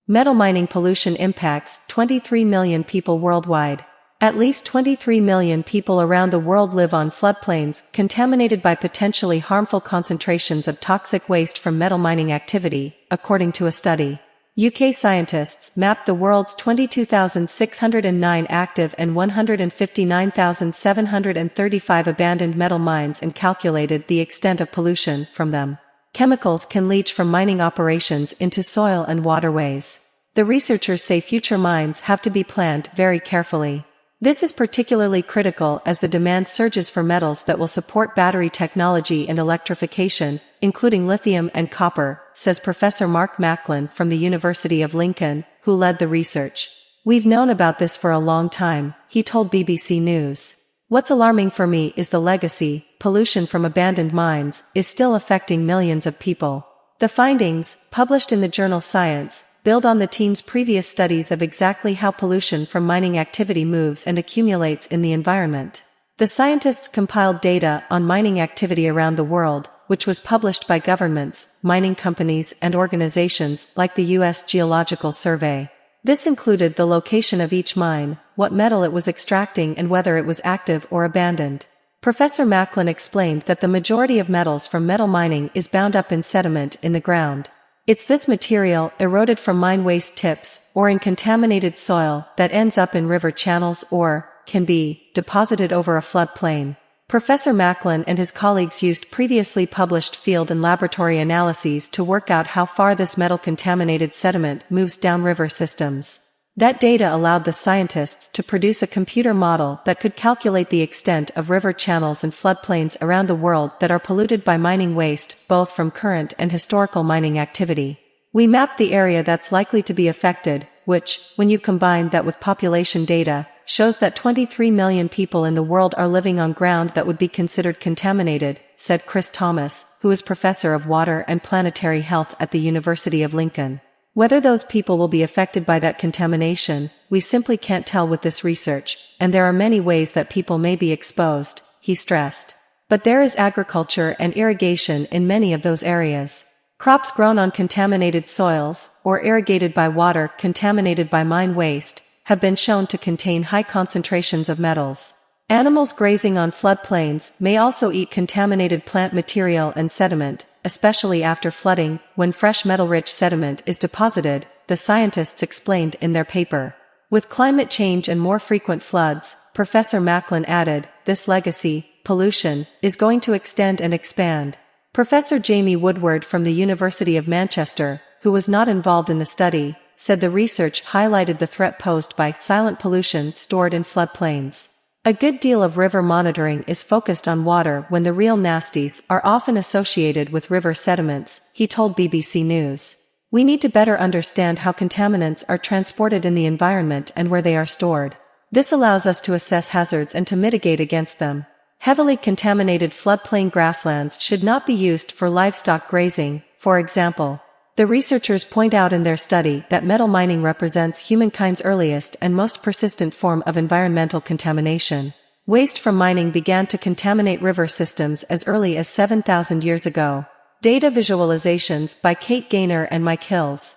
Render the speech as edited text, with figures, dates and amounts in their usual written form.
Metal mining pollution impacts 23 million people worldwide. At least 23 million people around the world live on floodplains contaminated by potentially harmful concentrations of toxic waste from metal mining activity, according to a study. UK scientists mapped the world's 22,609 active and 159,735 abandoned metal mines and calculated the extent of pollution from them. Chemicals can leach from mining operations into soil and waterways. The researchers say future mines have to be planned very carefully. This is particularly critical as the demand surges for metals that will support battery technology and electrification, including lithium and copper, says Professor Mark Macklin from the University of Lincoln, who led the research. "We've known about this for a long time," he told BBC News. "What's alarming for me is the legacy. Pollution from abandoned mines is still affecting millions of people." The findings, published in the journal Science, build on the team's previous studies of exactly how pollution from mining activity moves and accumulates in the environment. The scientists compiled data on mining activity around the world, which was published by governments, mining companies, and organizations like the U.S. Geological Survey. This included the location of each mine, what metal it was extracting, and whether it was active or abandoned. Professor Macklin explained that the majority of metals from metal mining is bound up in sediment in the ground. It's this material, eroded from mine waste tips, or in contaminated soil, that ends up in river channels or, can be, deposited over a floodplain. Professor Macklin and his colleagues used previously published field and laboratory analyses to work out how far this metal-contaminated sediment moves down river systems. That data allowed the scientists to produce a computer model that could calculate the extent of river channels and floodplains around the world that are polluted by mining waste, both from current and historical mining activity. "We mapped the area that's likely to be affected, which, when you combine that with population data, shows that 23 million people in the world are living on ground that would be considered contaminated," said Chris Thomas, who is professor of water and planetary health at the University of Lincoln. "Whether those people will be affected by that contamination, we simply can't tell with this research, and there are many ways that people may be exposed," he stressed. "But there is agriculture and irrigation in many of those areas. Crops grown on contaminated soils, or irrigated by water contaminated by mine waste, have been shown to contain high concentrations of metals. Animals grazing on floodplains may also eat contaminated plant material and sediment, especially after flooding, when fresh metal-rich sediment is deposited," the scientists explained in their paper. With climate change and more frequent floods, Professor Macklin added, this legacy, pollution, is going to extend and expand. Professor Jamie Woodward from the University of Manchester, who was not involved in the study, said the research highlighted the threat posed by silent pollution stored in floodplains. "A good deal of river monitoring is focused on water when the real nasties are often associated with river sediments," he told BBC News. "We need to better understand how contaminants are transported in the environment and where they are stored. This allows us to assess hazards and to mitigate against them. Heavily contaminated floodplain grasslands should not be used for livestock grazing, for example." The researchers point out in their study that metal mining represents humankind's earliest and most persistent form of environmental contamination. Waste from mining began to contaminate river systems as early as 7,000 years ago. Data visualizations by Kate Gaynor and Mike Hills.